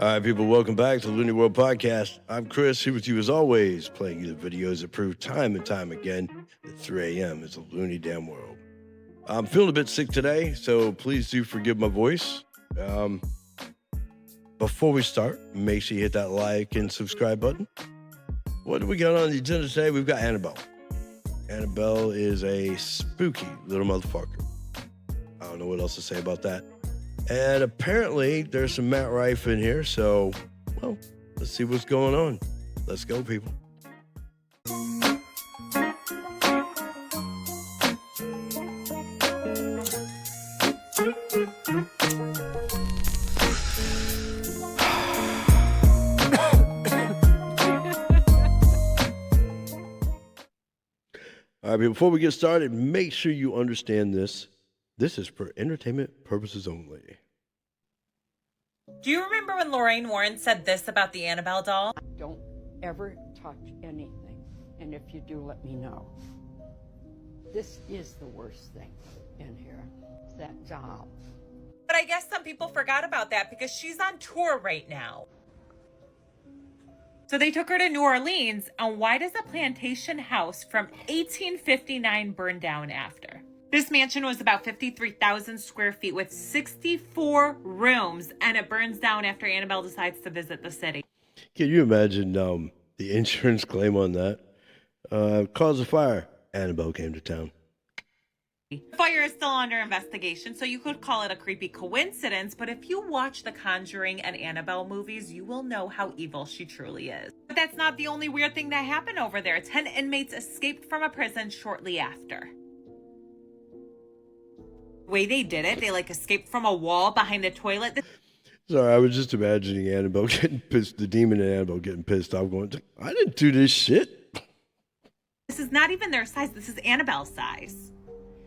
All right, people, welcome back to the Looney World Podcast. I'm Chris, here with you as always, playing you the videos that prove time and time again that 3 a.m. is a loony damn world. I'm feeling a bit sick today, so please do forgive my voice. Before we start, make sure you hit that like and subscribe button. What do we got on the agenda today? We've got Annabelle. Annabelle is a spooky little motherfucker. I don't know what else to say about that. And apparently there's some Matt Rife in here, so, well, let's see what's going on. Let's go, people. All right, before we get started, make sure you understand this. This is for entertainment purposes only. Do you remember when Lorraine Warren said this about the Annabelle doll? Don't ever touch anything, and if you do, let me know. This is the worst thing in here, that doll. But I guess some people forgot about that because she's on tour right now. So they took her to New Orleans, and why does a plantation house from 1859 burn down after? This mansion was about 53,000 square feet with 64 rooms, and it burns down after Annabelle decides to visit the city. Can you imagine the insurance claim on that? Cause of fire. Annabelle came to town. The fire is still under investigation, so you could call it a creepy coincidence, but if you watch the Conjuring and Annabelle movies, you will know how evil she truly is. But that's not the only weird thing that happened over there. 10 inmates escaped from a prison shortly after. The way they did it, they escaped from a wall behind the toilet. Sorry, I was just imagining Annabelle getting pissed, the demon and Annabelle getting pissed off, going, I didn't do this shit. This is not even their size. This is Annabelle's size.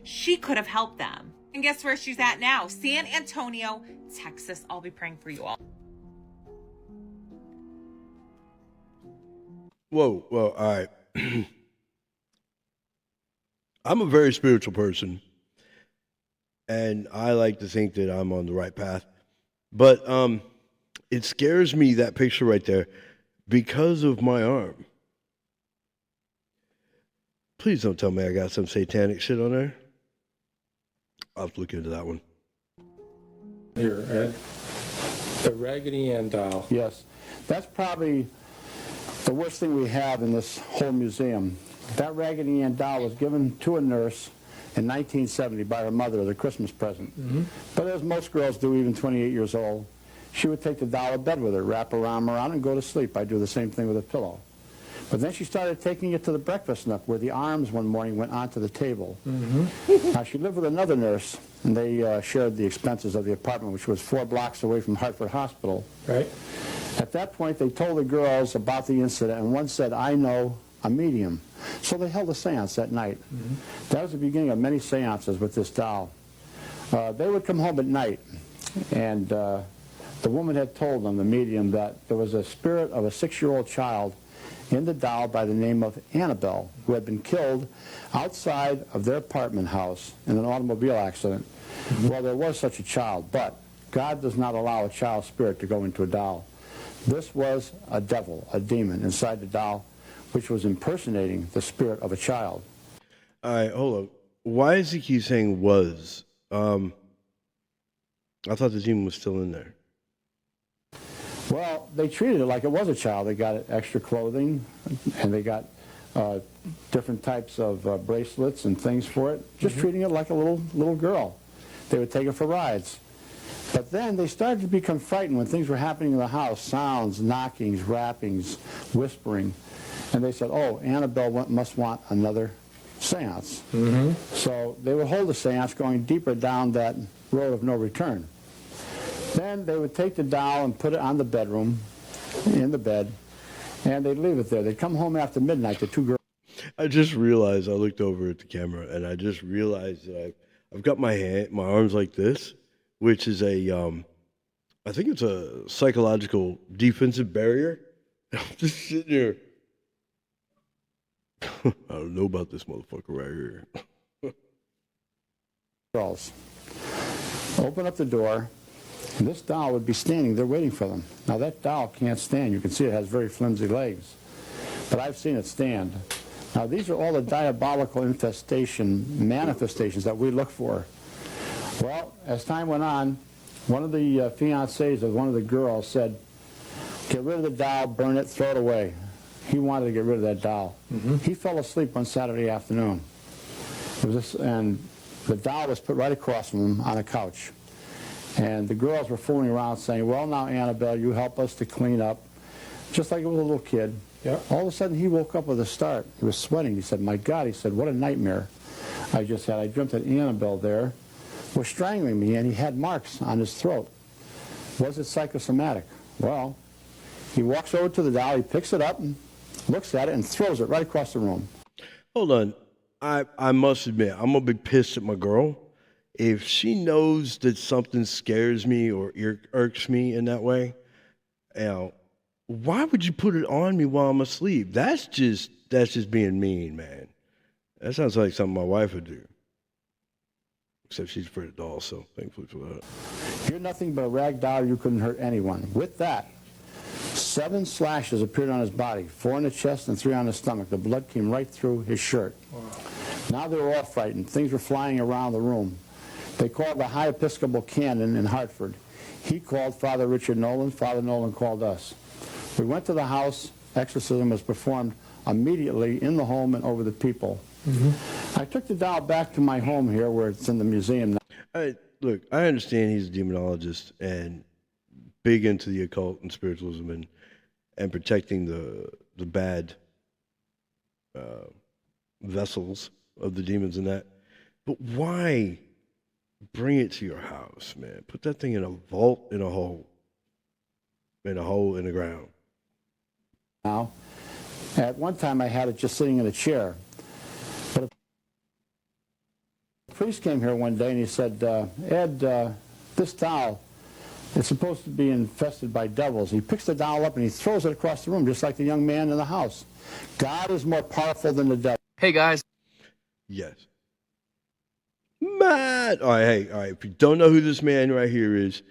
She could have helped them. And guess where she's at now? San Antonio, Texas. I'll be praying for you all. Whoa, all right. I'm a very spiritual person, and I like to think that I'm on the right path. But it scares me, that picture right there, because of my arm. Please don't tell me I got some satanic shit on there. I'll have to look into that one. Here, Ed. The Raggedy Ann doll. Yes. That's probably the worst thing we have in this whole museum. That Raggedy Ann doll was given to a nurse in 1970 by her mother as a Christmas present. Mm-hmm. But as most girls do, even 28 years old, she would take the doll to bed with her, wrap her arm around, and go to sleep. I'd do the same thing with a pillow. But then she started taking it to the breakfast nook, where the arms one morning went onto the table. Mm-hmm. Now, she lived with another nurse, and they shared the expenses of the apartment, which was 4 blocks away from Hartford Hospital. Right. At that point, they told the girls about the incident, and one said, I know a medium. So they held a seance that night. Mm-hmm. That was the beginning of many seances with this doll. They would come home at night, and the woman had told them, the medium, that there was a spirit of a 6-year-old child in the doll by the name of Annabelle, who had been killed outside of their apartment house in an automobile accident. Mm-hmm. Well, there was such a child, but God does not allow a child spirit to go into a doll. This was a devil, a demon, inside the doll, which was impersonating the spirit of a child. All right, hold up. Why does he keep saying was? I thought the demon was still in there. Well, they treated it like it was a child. They got extra clothing, and they got different types of bracelets and things for it, just treating it like a little girl. They would take her for rides. But then they started to become frightened when things were happening in the house, sounds, knockings, rappings, whispering. And they said, oh, Annabelle must want another seance. Mm-hmm. So they would hold a seance going deeper down that road of no return. Then they would take the doll and put it on the bedroom, in the bed, and they'd leave it there. They'd come home after midnight, the 2 girls. I just realized, I looked over at the camera, and I just realized that I've got my arms like this, which is I think it's a psychological defensive barrier. I'm just sitting here. I don't know about this motherfucker right here. Girls. Open up the door, And this doll would be standing there waiting for them. Now that doll can't stand. You can see it has very flimsy legs. But I've seen it stand. Now these are all the diabolical manifestations that we look for. Well, as time went on, one of the fiancés of one of the girls said, "Get rid of the doll, burn it, throw it away." He wanted to get rid of that doll. He fell asleep one Saturday afternoon. And the doll was put right across from him on a couch. And the girls were fooling around saying, "Well, now, Annabelle, you help us to clean up," just like it was a little kid. Yeah. All of a sudden, he woke up with a start. He was sweating. He said, "My God," he said, "what a nightmare I just had. I dreamt that Annabelle there was strangling me, and he had marks on his throat. Was it psychosomatic?" Well, he walks over to the doll, he picks it up, and looks at it, and throws it right across the room. Hold on. I must admit, I'm going to be pissed at my girl. If she knows that something scares me or irks me in that way, you know, why would you put it on me while I'm asleep? That's just being mean, man. That sounds like something my wife would do. Except she's afraid of dolls, so thankfully for that. You're nothing but a rag doll. You couldn't hurt anyone. With that, 7 slashes appeared on his body, 4 in the chest and 3 on his stomach. The blood came right through his shirt. Wow. Now they were all frightened. Things were flying around the room. They called the High Episcopal Canon in Hartford. He called Father Richard Nolan. Father Nolan called us. We went to the house. Exorcism was performed immediately in the home and over the people. I took the doll back to my home here where it's in the museum now. Look, I understand he's a demonologist and big into the occult and spiritualism and protecting the bad vessels of the demons and that. But why bring it to your house, man? Put that thing in a vault in a hole in the ground. Now, at one time I had it just sitting in a chair. But a priest came here one day and he said, "Ed, this doll is supposed to be infested by devils." He picks the doll up and he throws it across the room, just like the young man in the house. God is more powerful than the devil. Hey, guys. Yes. Matt! All right, if you don't know who this man right here is,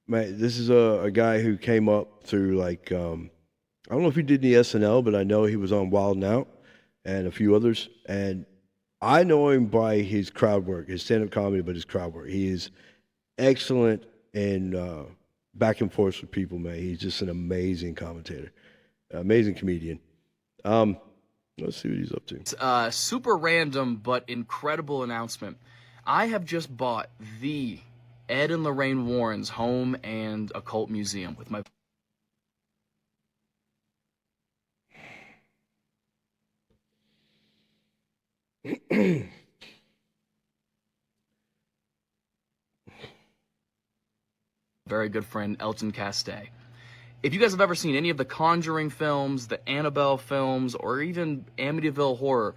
Matt, this is a guy who came up through, like, I don't know if he did the SNL, but I know he was on Wild 'N Out and a few others. And I know him by his crowd work, his stand-up comedy, but his crowd work. He is excellent in back and forth with people, man. He's just an amazing commentator, amazing comedian. Let's see what he's up to. Super random but incredible announcement. I have just bought the Ed and Lorraine Warren's Home and Occult Museum with my... very good friend, Elton Castay. If you guys have ever seen any of the Conjuring films, the Annabelle films, or even Amityville Horror,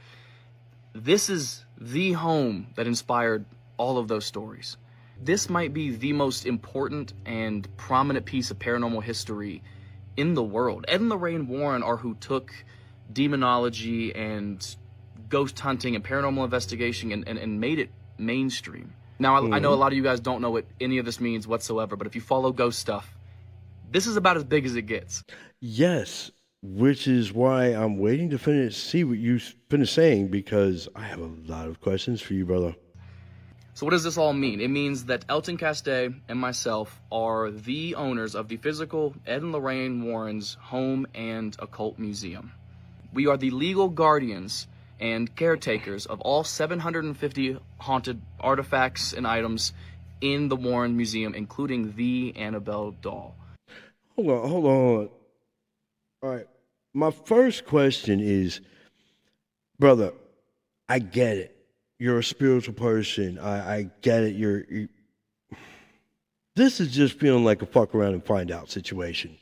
this is the home that inspired all of those stories. This might be the most important and prominent piece of paranormal history in the world. Ed and Lorraine Warren are who took demonology and ghost hunting and paranormal investigation and made it mainstream. Now, I know a lot of you guys don't know what any of this means whatsoever, but if you follow ghost stuff, this is about as big as it gets. Yes, which is why I'm waiting to see what you finish saying, because I have a lot of questions for you, brother. So what does this all mean? It means that Elton Castay and myself are the owners of the physical Ed and Lorraine Warren's Home and Occult Museum. We are the legal guardians and caretakers of all 750 haunted artifacts and items in the Warren Museum, including the Annabelle doll. Hold on. All right. My first question is, brother, I get it. You're a spiritual person. I get it. This is just feeling like a fuck around and find out situation.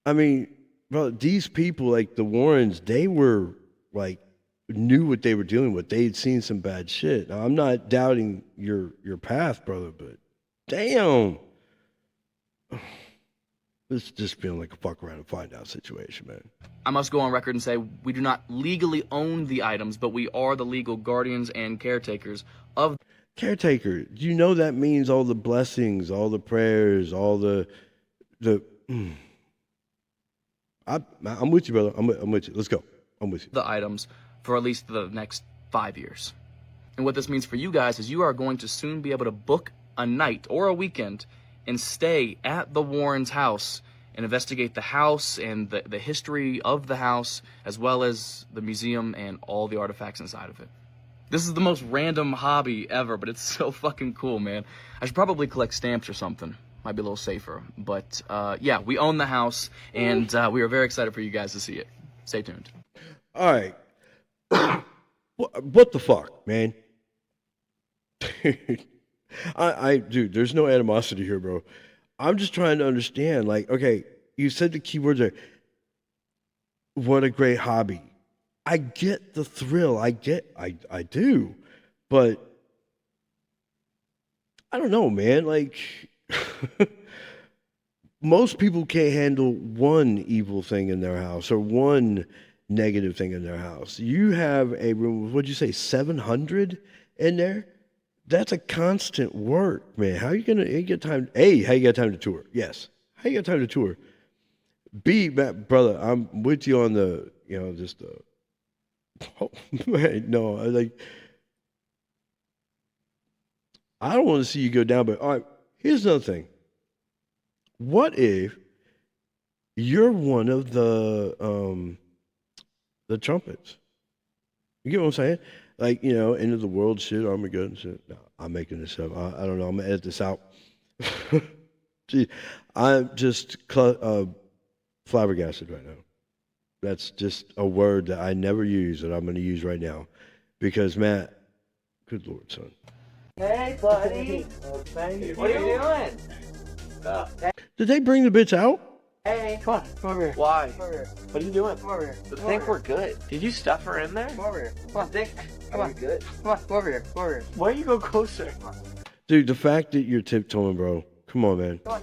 I mean, brother, these people, like the Warrens, they were like, knew what they were dealing with. They'd seen some bad shit. Now, I'm not doubting your path, brother, but damn. This is just feeling like a fuck around and find out situation, man. I must go on record and say we do not legally own the items, but we are the legal guardians and caretakers of... Caretaker. You know that means all the blessings, all the prayers, all the. I'm with you, brother. I'm with you. Let's go. I'm with you. The items for at least the next 5 years. And what this means for you guys is you are going to soon be able to book a night or a weekend and stay at the Warrens' house and investigate the house and the history of the house, as well as the museum and all the artifacts inside of it. This is the most random hobby ever, but it's so fucking cool, man. I should probably collect stamps or something. Might be a little safer. But yeah, we own the house, and we are very excited for you guys to see it. Stay tuned. All right. What the fuck, man? Dude, there's no animosity here, bro. I'm just trying to understand. Like, okay, you said the keywords are, what a great hobby. I get the thrill. I do. But I don't know, man. Like, most people can't handle one evil thing in their house or one negative thing in their house. You have a room, what'd you say, 700 in there? That's a constant work, man. How you get time? A, how you got time to tour? Yes. How you got time to tour? B, brother, I'm with you on the, just the, oh, man, no, like, I don't want to see you go down, but all right, here's another thing. What if you're one of the trumpets? You get what I'm saying? Like, end of the world shit, Armageddon shit. No, I'm making this up. I don't know. I'm going to edit this out. Gee, I'm just flabbergasted right now. That's just a word that I never use that I'm going to use right now. Because, Matt, good Lord, son. Hey, buddy. Thank you. What are you doing? Did they bring the bitch out? Hey, come on, come over here. Why? Come over here. What are you doing? Come over here. I think we're good. Did you stuff her in there? Come over here. Come on, Dick. Come Are on. we good? Come on, come over here. Come over here. Why don't you go closer? Dude, the fact that you're tiptoeing, bro. Come on, man. Come on.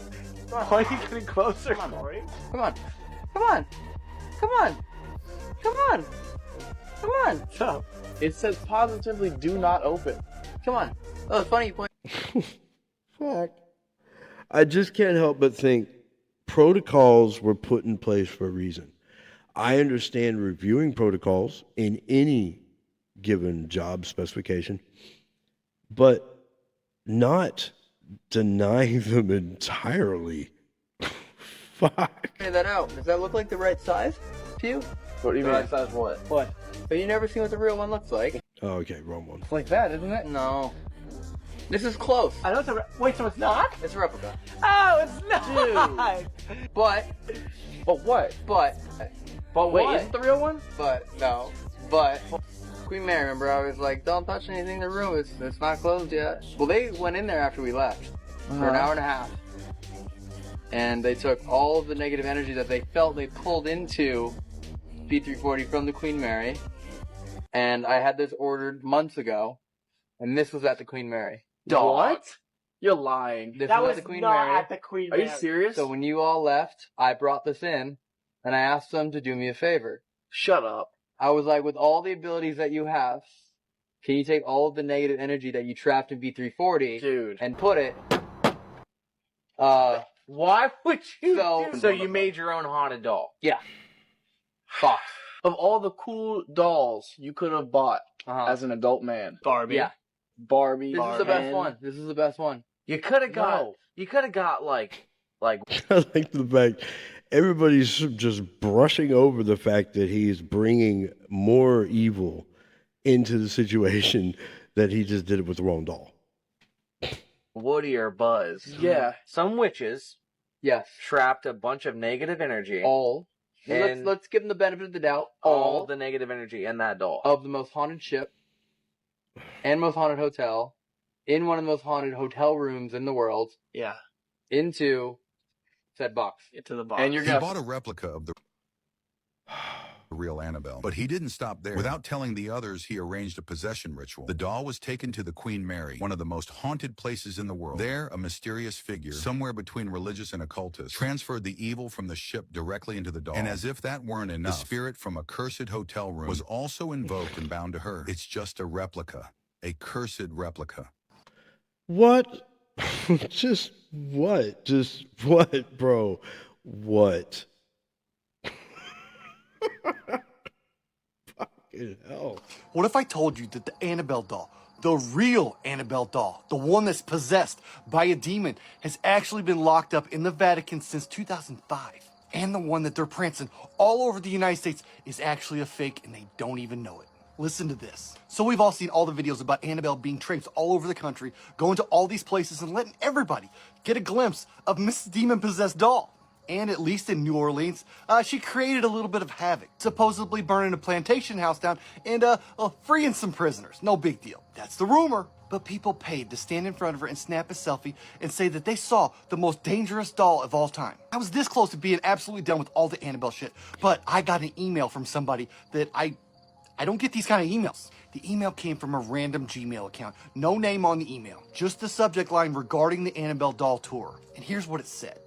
Come on. Why are you getting closer, Come on. Corey? Come on. Come on. Come on. Come on. Come on. What's up? It says positively do not open. Come on. Oh, it's funny you point. Fuck. I just can't help but think protocols were put in place for a reason. I understand reviewing protocols in any given job specification, but not denying them entirely. Fuck. Figure that out. Does that look like the right size to you? What do you mean? Size what? What? But you never seen what the real one looks like. Oh, okay, wrong one. It's like that, isn't it? No. This is close. I know it's a wait, so it's not? It's a replica. Oh, it's not! Dude. But what? But Wait, what? is it the real one? But no. But Queen Mary, remember, I was like, don't touch anything in the room. It's not closed yet. Well, they went in there after we left for an hour and a half. And they took all of the negative energy that they felt they pulled into B340 from the Queen Mary. And I had this ordered months ago. And this was at the Queen Mary. What? You're lying. This That was was at the Queen not Mary. at the Queen Mary. Are you serious? So when you all left, I brought this in. And I asked them to do me a favor. Shut up. I was like, with all the abilities that you have, can you take all of the negative energy that you trapped in B340 Dude. and put it, Why would you So- do So you made your own haunted doll? yeah, box. Of all the cool dolls you could have bought as an adult man. Barbie. Yeah. Barbie. This is the best one. This is the best one. You could have got No. you could have got like I like the fact everybody's just brushing over the fact that he's bringing more evil into the situation that he just did it with the wrong doll. Woody or Buzz. Yeah. Some witches Yes. trapped a bunch of negative energy. All. And- Let's give them the benefit of the doubt. all the negative energy in that doll. of the most haunted ship and most haunted hotel in one of the most haunted hotel rooms in the world Yeah. into said box. Get to the box. And you're He gonna bought a replica of the real Annabelle, but he didn't stop there. Without telling the others, he arranged a possession ritual. The doll was taken to the Queen Mary, one of the most haunted places in the world. There, a mysterious figure, somewhere between religious and occultist, transferred the evil from the ship directly into the doll. And as if that weren't enough, the spirit from a cursed hotel room was also invoked and bound to her. It's just a replica, a cursed replica. What? Just what? Just what, bro? What? Fucking hell. What if I told you that the Annabelle doll, the real Annabelle doll, the one that's possessed by a demon, has actually been locked up in the Vatican since 2005? And the one that they're prancing all over the United States is actually a fake and they don't even know it. Listen to this. So we've all seen all the videos about Annabelle being traipsed all over the country, going to all these places and letting everybody get a glimpse of Mrs. Demon-possessed doll. And at least in New Orleans, she created a little bit of havoc, supposedly burning a plantation house down and freeing some prisoners. No big deal. That's the rumor. But people paid to stand in front of her and snap a selfie and say that they saw the most dangerous doll of all time. I was this close to being absolutely done with all the Annabelle shit, but I got an email from somebody that I don't get these kind of emails. The email came from a random Gmail account. No name on the email, just the subject line regarding the Annabelle doll tour. And here's what it said.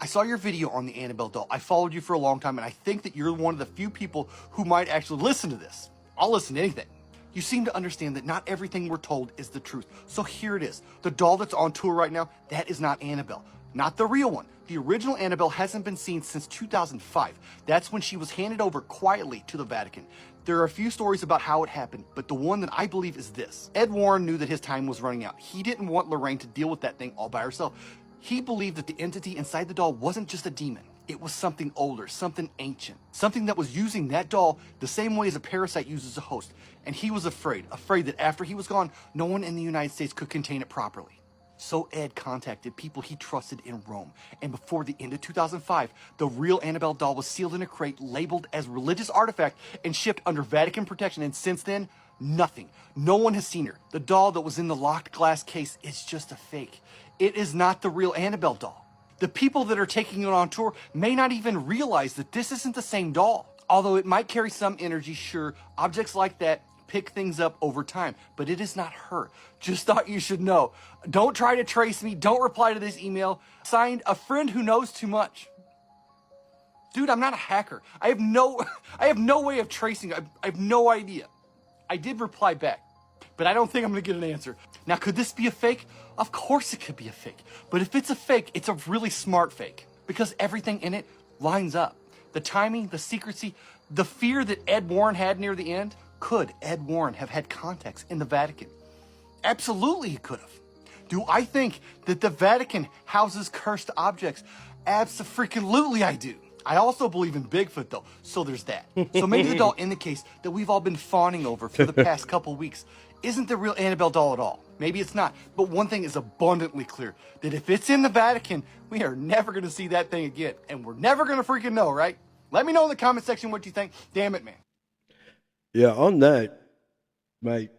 I saw your video on the Annabelle doll. I followed you for a long time, and I think that you're one of the few people who might actually listen to this. I'll listen to anything. You seem to understand that not everything we're told is the truth. So here it is. The doll that's on tour right now, that is not Annabelle. Not the real one. The original Annabelle hasn't been seen since 2005. That's when she was handed over quietly to the Vatican. There are a few stories about how it happened, but the one that I believe is this. Ed Warren knew that his time was running out. He didn't want Lorraine to deal with that thing all by herself. He believed that the entity inside the doll wasn't just a demon. It was something older, something ancient, something that was using that doll the same way as a parasite uses a host. And he was afraid that after he was gone, no one in the United States could contain it properly. So Ed contacted people he trusted in Rome. And before the end of 2005, the real Annabelle doll was sealed in a crate, labeled as religious artifact, and shipped under Vatican protection. And since then, nothing. No one has seen her. The doll that was in the locked glass case is just a fake. It is not the real Annabelle doll. The people that are taking it on tour may not even realize that this isn't the same doll. Although it might carry some energy, sure, objects like that pick things up over time, but it is not her. Just thought you should know. Don't try to trace me. Don't reply to this email. Signed, a friend who knows too much. Dude, I'm not a hacker. I have no way of tracing. I have no idea. I did reply back, but I don't think I'm gonna get an answer. Now, could this be a fake? Of course it could be a fake. But if it's a fake, it's a really smart fake because everything in it lines up. The timing, the secrecy, the fear that Ed Warren had near the end. Could Ed Warren have had contacts in the Vatican? Absolutely he could have. Do I think that the Vatican houses cursed objects? Abso-freaking-lutely I do. I also believe in Bigfoot though, so there's that. So maybe the doll in the case that we've all been fawning over for the past couple weeks isn't the real Annabelle doll at all. Maybe it's not, but one thing is abundantly clear, that if it's in the Vatican, we are never gonna see that thing again, and we're never gonna freaking know, right? Let me know in the comment section what you think. Damn it, man. Yeah, on that, Mike,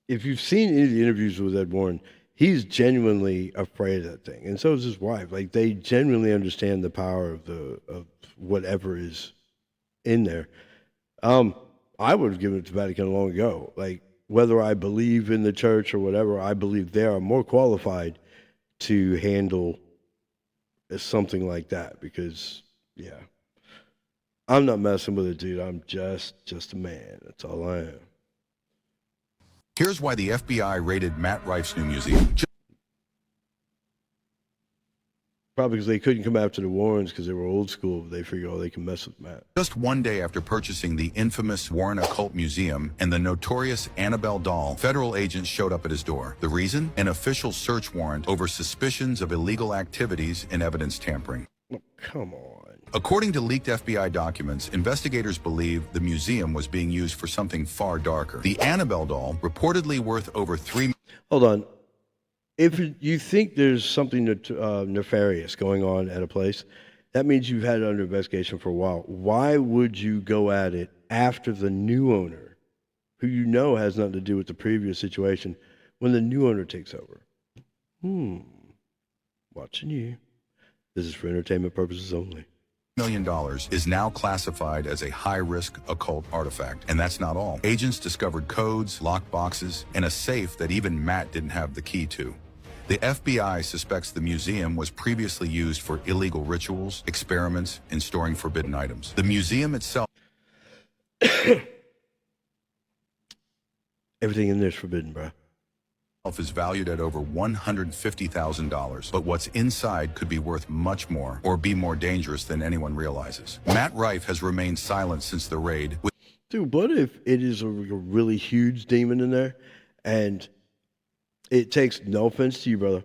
if you've seen any of the interviews with Ed Warren, he's genuinely afraid of that thing, and so is his wife. Like, they genuinely understand the power of whatever is in there. I would have given it to Vatican long ago. Like, whether I believe in the church or whatever, I believe they are more qualified to handle something like that because, yeah. I'm not messing with it, dude. I'm just a man. That's all I am. Here's why the FBI raided Matt Rife's new museum. Probably because they couldn't come after the Warrens because they were old school. They figured, oh, they can mess with Matt. Just one day after purchasing the infamous Warren Occult Museum and the notorious Annabelle doll, federal agents showed up at his door. The reason? An official search warrant over suspicions of illegal activities and evidence tampering. Oh, come on. According to leaked FBI documents, investigators believe the museum was being used for something far darker. The Annabelle doll, reportedly worth over $3 Hold on. If you think there's something nefarious going on at a place, that means you've had it under investigation for a while. Why would you go at it after the new owner, who you know has nothing to do with the previous situation, when the new owner takes over? Watching you. This is for entertainment purposes only. million is now classified as a high-risk occult artifact. And that's not all. Agents discovered codes, locked boxes, and a safe that even Matt didn't have the key to. The FBI suspects the museum was previously used for illegal rituals, experiments, and storing forbidden items. The museum itself... Everything in there is forbidden, bro. is valued at over $150,000, but what's inside could be worth much more or be more dangerous than anyone realizes. Matt Rife has remained silent since the raid. Dude, what if it is a really huge demon in there, and it takes, no offense to you, brother,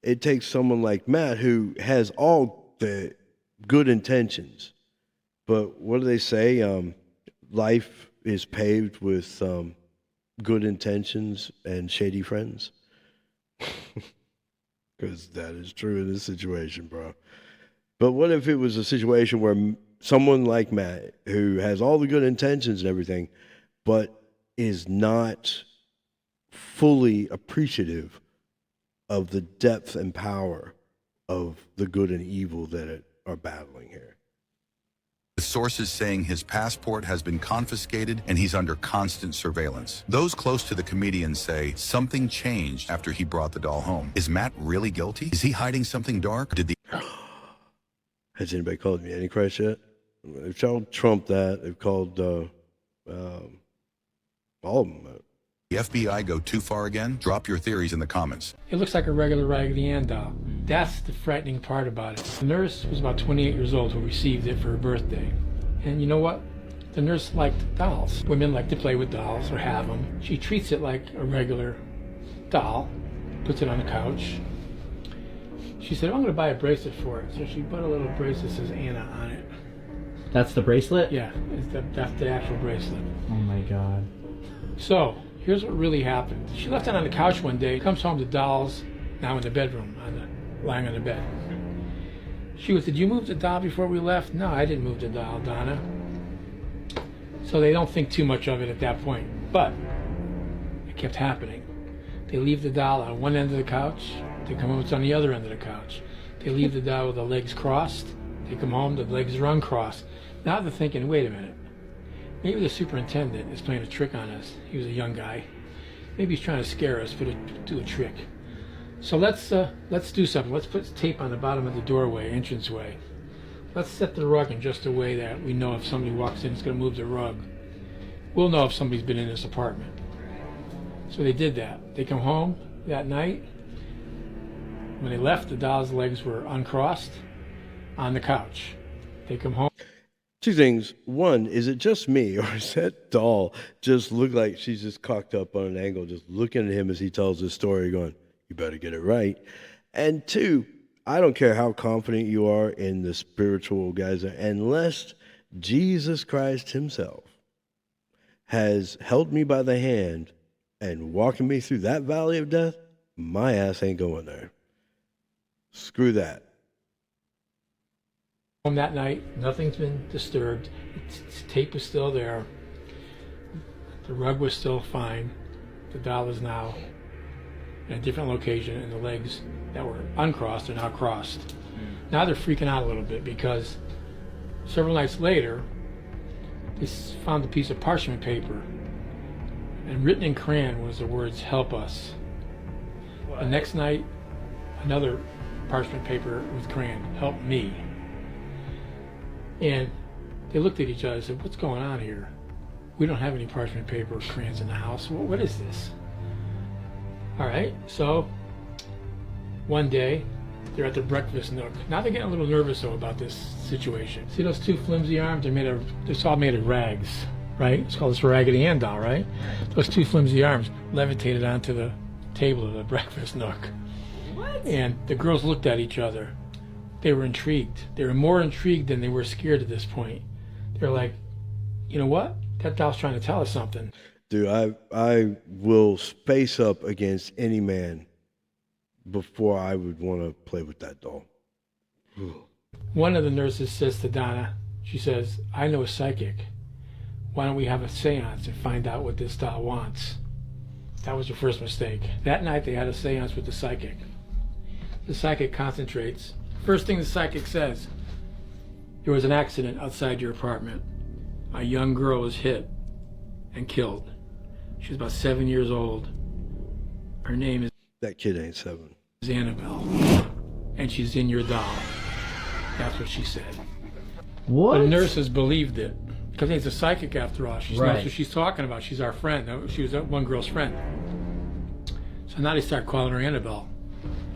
it takes someone like Matt who has all the good intentions, but what do they say? Life is paved with good intentions and shady friends. Because that is true in this situation, bro. But what if it was a situation where someone like Matt, who has all the good intentions and everything, but is not fully appreciative of the depth and power of the good and evil that are battling here? With sources saying his passport has been confiscated and he's under constant surveillance. Those close to the comedian say something changed after he brought the doll home. Is Matt really guilty? Is he hiding something dark? Has anybody called me Antichrist yet? They've called Trump that. They've called all of them that. The FBI go too far again? Drop your theories in the comments. It looks like a regular Raggedy Ann doll. That's the frightening part about it. The nurse was about 28 years old who received it for her birthday. And you know what? The nurse liked dolls. Women like to play with dolls or have them. She treats it like a regular doll, puts it on the couch. She said, I'm going to buy a bracelet for it. So she put a little bracelet that says Anna on it. That's the bracelet? Yeah, that's the actual bracelet. Oh my God. So, here's what really happened. She left it on the couch one day, comes home, the doll's now in the bedroom, lying on the bed. She goes, did you move the doll before we left? No, I didn't move the doll, Donna. So they don't think too much of it at that point. But it kept happening. They leave the doll on one end of the couch. They come home, it's on the other end of the couch. They leave the doll with the legs crossed. They come home, the legs are uncrossed. Now they're thinking, wait a minute. Maybe the superintendent is playing a trick on us. He was a young guy. Maybe he's trying to scare us, do a trick. So let's do something. Let's put tape on the bottom of the doorway, entranceway. Let's set the rug in just a way that we know if somebody walks in, it's going to move the rug. We'll know if somebody's been in this apartment. So they did that. They come home that night. When they left, the doll's legs were uncrossed on the couch. They come home. Two things. One, is it just me, or does that doll just look like she's just cocked up on an angle, just looking at him as he tells his story, going, you better get it right? And two, I don't care how confident you are in the spiritual guys, unless Jesus Christ himself has held me by the hand and walking me through that valley of death, my ass ain't going there. Screw that. Home that night, nothing's been disturbed. Tape is still there. The rug was still fine. The doll is now in a different location, and the legs that were uncrossed are now crossed. Now they're freaking out a little bit because several nights later, they found a piece of parchment paper, and written in crayon was the words, "Help us." The next night, another parchment paper with crayon, "Help me." And they looked at each other and said, what's going on here? We don't have any parchment paper or crayons in the house. What is this? All right, so one day they're at the breakfast nook. Now they're getting a little nervous though about this situation. See those two flimsy arms? They're all made of rags, right? It's called this Raggedy Ann doll, right? Those two flimsy arms levitated onto the table of the breakfast nook. What? And the girls looked at each other. They were intrigued. They were more intrigued than they were scared at this point. They're like, you know what? That doll's trying to tell us something. Dude, I will space up against any man before I would want to play with that doll. One of the nurses says to Donna, she says, I know a psychic. Why don't we have a seance and find out what this doll wants? That was her first mistake. That night they had a seance with the psychic. The psychic concentrates. First thing the psychic says, there was an accident outside your apartment. A young girl was hit and killed. She was about 7 years old. Her name is... That kid ain't 7. Annabelle. And she's in your doll. That's what she said. What? The nurses believed it. Because it's a psychic after all. She knows Right. what she's talking about. She's our friend. She was one girl's friend. So So now they start calling her Annabelle.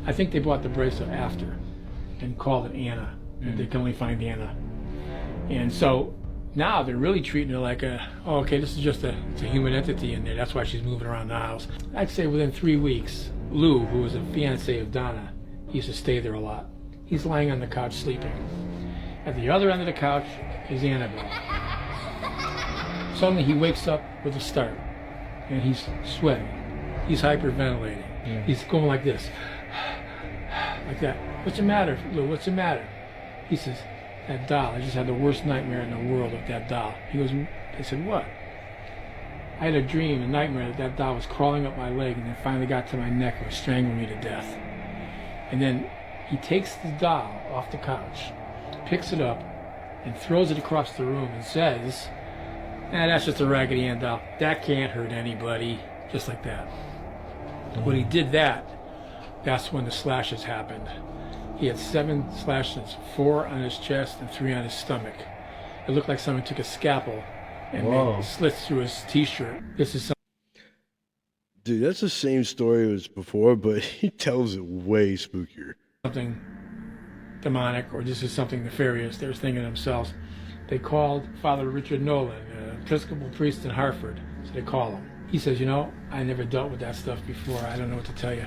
I think they bought the bracelet after and called it Anna. They can only find Anna. And so now they're really treating her like okay, this is just it's a human entity in there. That's why she's moving around the house. I'd say within 3 weeks, Lou, who was a fiance of Donna, he used to stay there a lot. He's lying on the couch sleeping. At the other end of the couch is Annabelle. Suddenly he wakes up with a start, and he's sweating. He's hyperventilating. Yeah. He's going like this, like that. What's the matter, Lou? What's the matter? He says, that doll. I just had the worst nightmare in the world of that doll. He goes, I said, what? I had a dream, a nightmare that doll was crawling up my leg and then finally got to my neck and was strangling me to death. And then he takes the doll off the couch, picks it up, and throws it across the room and says, that's just a Raggedy Ann doll. That can't hurt anybody. Just like that. When he did that, that's when the slashes happened. He had 7 slashes, 4 on his chest and 3 on his stomach. It looked like someone took a scalpel and made slits through his t-shirt. This is Dude, that's the same story as before, but he tells it way spookier. Something demonic, or this is something nefarious. They were thinking to themselves. They called Father Richard Nolan, an Episcopal priest in Hartford. So they call him. He says, I never dealt with that stuff before. I don't know what to tell you.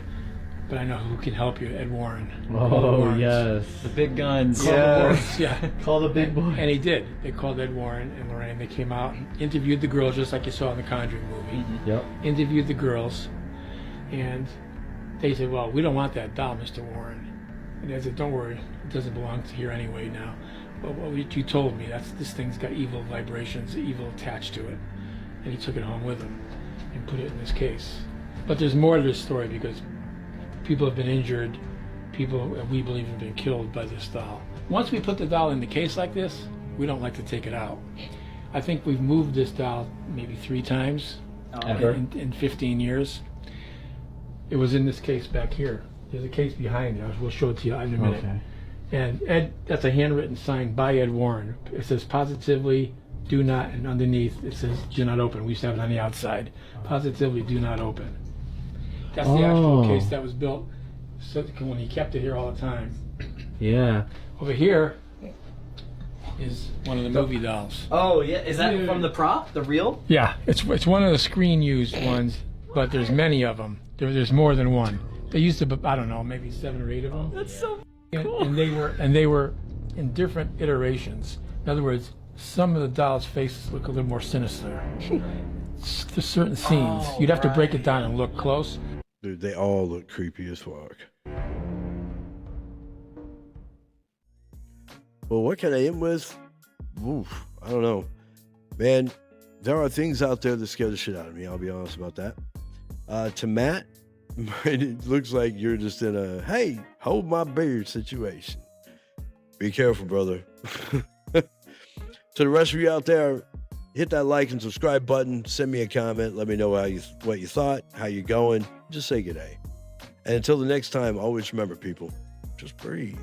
But I know who can help you, Ed Warren. Oh, yes. The big guns. Yeah. Call the big boy. And he did. They called Ed Warren and Lorraine. They came out and interviewed the girls, just like you saw in the Conjuring movie. Mm-hmm. Yep. Interviewed the girls. And they said, well, we don't want that doll, Mr. Warren. And they said, don't worry. It doesn't belong to here anyway now. But what you told me, this thing's got evil vibrations, evil attached to it. And he took it home with him and put it in his case. But there's more to this story because people have been injured, people we believe have been killed by this doll. Once we put the doll in the case like this, we don't like to take it out. I think we've moved this doll maybe 3 times in 15 years. It was in this case back here. There's a case behind it. We'll show it to you in a minute. Okay. And Ed, that's a handwritten sign by Ed Warren. It says positively do not, and underneath it says do not open. We used to have it on the outside. Positively do not open. That's the actual case that was built so when he kept it here all the time. Yeah. Over here is one of the movie dolls. Oh, yeah. Is that from the prop? The real? Yeah. It's one of the screen used ones, but there's many of them. There's more than one. They used to, I don't know, maybe 7 or 8 of them. That's so cool. And they were in different iterations. In other words, some of the dolls' faces look a little more sinister. There's certain scenes. You'd have to break it down and look close. Dude, they all look creepy as fuck. Well, what can I end with? Oof, I don't know. Man, there are things out there that scare the shit out of me. I'll be honest about that. To Matt, it looks like you're just in a, hey, hold my beer situation. Be careful, brother. To the rest of you out there, hit that like and subscribe button. Send me a comment. Let me know what you thought, how you going. Just say good day. And until the next time, always remember, people, just breathe.